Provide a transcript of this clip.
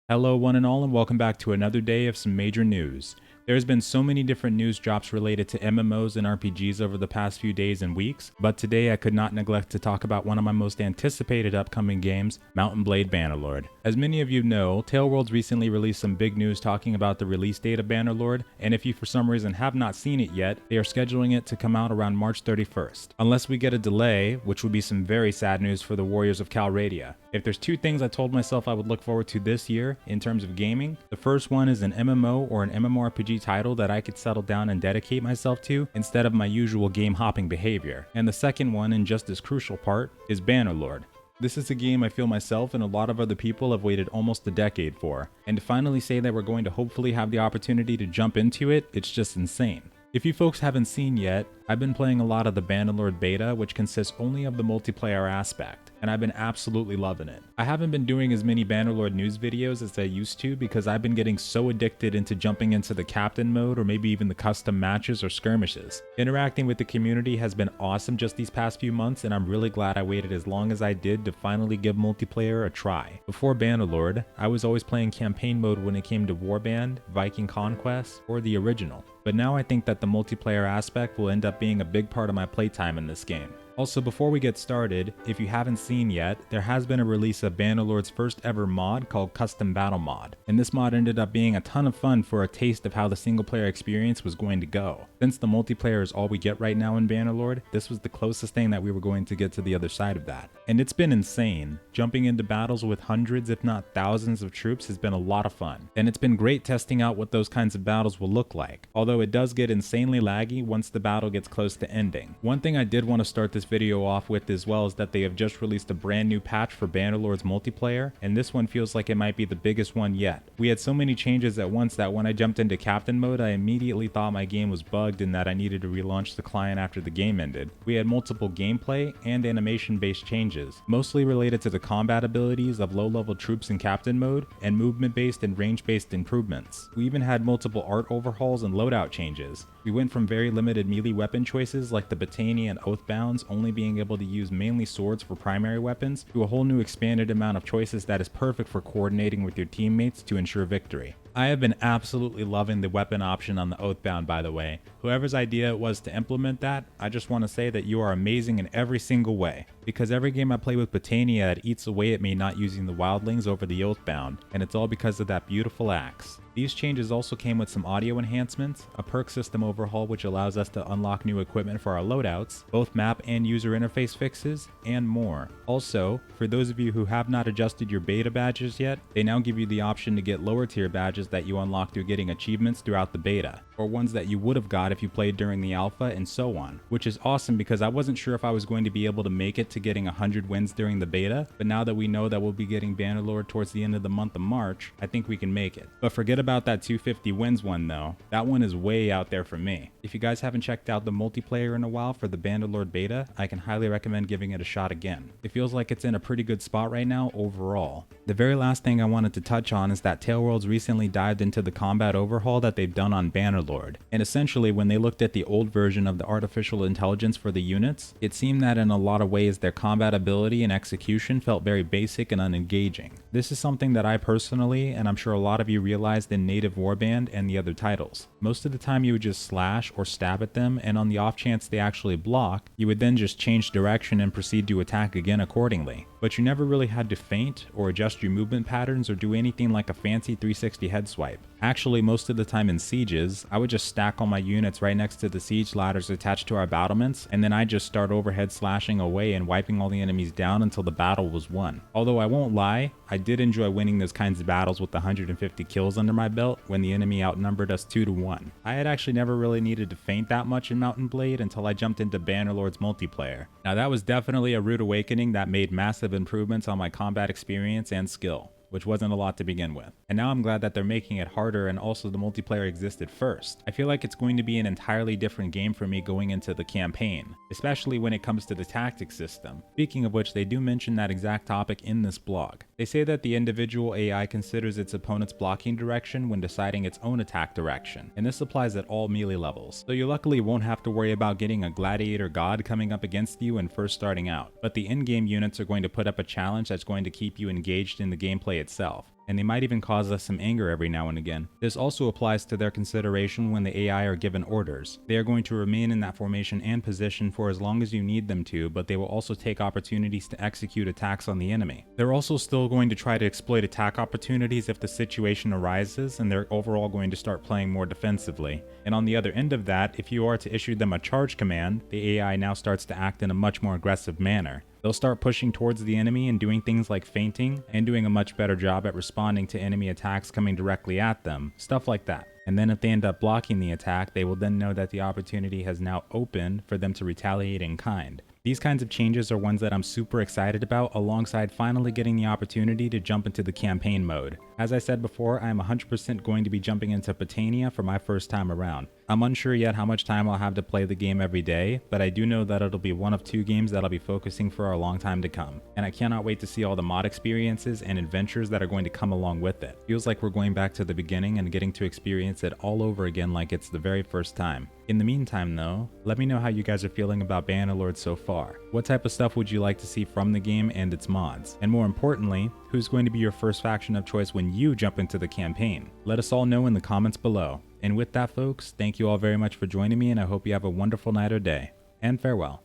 Hello one and all, and welcome back to another day of some major news. There's been so many different news drops related to MMOs and RPGs over the past few days and weeks, but today I could not neglect to talk about one of my most anticipated upcoming games, Mount & Blade Bannerlord. As many of you know, TaleWorlds recently released some big news talking about the release date of Bannerlord, and if you for some reason have not seen it yet, they are scheduling it to come out around March 31st. Unless we get a delay, which would be some very sad news for the warriors of Calradia. If there's two things I told myself I would look forward to this year in terms of gaming, the first one is an MMO or an MMORPG title that I could settle down and dedicate myself to instead of my usual game hopping behavior. And the second one, and just as crucial part, is Bannerlord. This is a game I feel myself and a lot of other people have waited almost a decade for, and to finally say that we're going to hopefully have the opportunity to jump into it, it's just insane. If you folks haven't seen yet, I've been playing a lot of the Bannerlord beta, which consists only of the multiplayer aspect, and I've been absolutely loving it. I haven't been doing as many Bannerlord news videos as I used to because I've been getting so addicted into jumping into the captain mode or maybe even the custom matches or skirmishes. Interacting with the community has been awesome just these past few months, and I'm really glad I waited as long as I did to finally give multiplayer a try. Before Bannerlord, I was always playing campaign mode when it came to Warband, Viking Conquest, or the original. But now I think that the multiplayer aspect will end up being a big part of my playtime in this game. Also, before we get started, if you haven't seen yet, there has been a release of Bannerlord's first ever mod called Custom Battle Mod, and this mod ended up being a ton of fun for a taste of how the single player experience was going to go. Since the multiplayer is all we get right now in Bannerlord, this was the closest thing that we were going to get to the other side of that. And it's been insane. Jumping into battles with hundreds if not thousands of troops has been a lot of fun, and it's been great testing out what those kinds of battles will look like, although it does get insanely laggy once the battle gets close to ending. One thing I did want to start this video off with as well is that they have just released a brand new patch for Bannerlord's multiplayer, and this one feels like it might be the biggest one yet. We had so many changes at once that when I jumped into captain mode, I immediately thought my game was bugged and that I needed to relaunch the client after the game ended. We had multiple gameplay and animation based changes, mostly related to the combat abilities of low level troops in captain mode, and movement based and range based improvements. We even had multiple art overhauls and loadout changes. We went from very limited melee weapon choices like the Botania and Oathbounds only being able to use mainly swords for primary weapons, to a whole new expanded amount of choices that is perfect for coordinating with your teammates to ensure victory. I have been absolutely loving the weapon option on the Oathbound, by the way. Whoever's idea it was to implement that, I just want to say that you are amazing in every single way. Because every game I play with Botania, it eats away at me not using the wildlings over the Oathbound, and it's all because of that beautiful axe. These changes also came with some audio enhancements, a perk system overhaul which allows us to unlock new equipment for our loadouts, both map and user interface fixes, and more. Also, for those of you who have not adjusted your beta badges yet, they now give you the option to get lower tier badges that you unlock through getting achievements throughout the beta, or ones that you would have got if you played during the alpha, and so on. Which is awesome because I wasn't sure if I was going to be able to make it to getting 100 wins during the beta, but now that we know that we'll be getting Bannerlord towards the end of the month of March, I think we can make it. But forget about that 250 wins one though. That one is way out there for me. If you guys haven't checked out the multiplayer in a while for the Bannerlord beta, I can highly recommend giving it a shot again. It feels like it's in a pretty good spot right now overall. The very last thing I wanted to touch on is that TaleWorlds recently dived into the combat overhaul that they've done on Bannerlord. And essentially when they looked at the old version of the artificial intelligence for the units, it seemed that in a lot of ways their combat ability and execution felt very basic and unengaging. This is something that I personally, and I'm sure a lot of you realized in native Warband and the other titles. Most of the time you would just slash or stab at them, and on the off chance they actually block, you would then just change direction and proceed to attack again accordingly. But you never really had to feint or adjust your movement patterns or do anything like a fancy 360 head swipe. Actually, most of the time in sieges, I would just stack all my units right next to the siege ladders attached to our battlements, and then I just start overhead slashing away and wiping all the enemies down until the battle was won. Although I won't lie, I did enjoy winning those kinds of battles with 150 kills under my belt when the enemy outnumbered us 2 to 1. I had actually never really needed to feint that much in Mount & Blade until I jumped into Bannerlord's multiplayer. Now that was definitely a rude awakening that made massive improvements on my combat experience and skill, which wasn't a lot to begin with. And now I'm glad that they're making it harder and also the multiplayer existed first. I feel like it's going to be an entirely different game for me going into the campaign, especially when it comes to the tactics system. Speaking of which, they do mention that exact topic in this blog. They say that the individual AI considers its opponent's blocking direction when deciding its own attack direction, and this applies at all melee levels. So you luckily won't have to worry about getting a gladiator god coming up against you when first starting out, but the in-game units are going to put up a challenge that's going to keep you engaged in the gameplay itself. and they might even cause us some anger every now and again. This also applies to their consideration when the AI are given orders. They are going to remain in that formation and position for as long as you need them to, but they will also take opportunities to execute attacks on the enemy. They're also still going to try to exploit attack opportunities if the situation arises, and they're overall going to start playing more defensively. And on the other end of that, if you are to issue them a charge command, the AI now starts to act in a much more aggressive manner. They'll start pushing towards the enemy and doing things like feinting and doing a much better job at responding to enemy attacks coming directly at them, stuff like that. And then if they end up blocking the attack, they will then know that the opportunity has now opened for them to retaliate in kind. These kinds of changes are ones that I'm super excited about, alongside finally getting the opportunity to jump into the campaign mode. As I said before, I am 100% going to be jumping into Patania for my first time around. I'm unsure yet how much time I'll have to play the game every day, but I do know that it'll be one of 2 games that I'll be focusing for a long time to come. And I cannot wait to see all the mod experiences and adventures that are going to come along with it. Feels like we're going back to the beginning and getting to experience it all over again like it's the very first time. In the meantime though, let me know how you guys are feeling about Bannerlord so far. What type of stuff would you like to see from the game and its mods? And more importantly, who's going to be your first faction of choice when you jump into the campaign? Let us all know in the comments below. And with that folks, thank you all very much for joining me, and I hope you have a wonderful night or day. And farewell.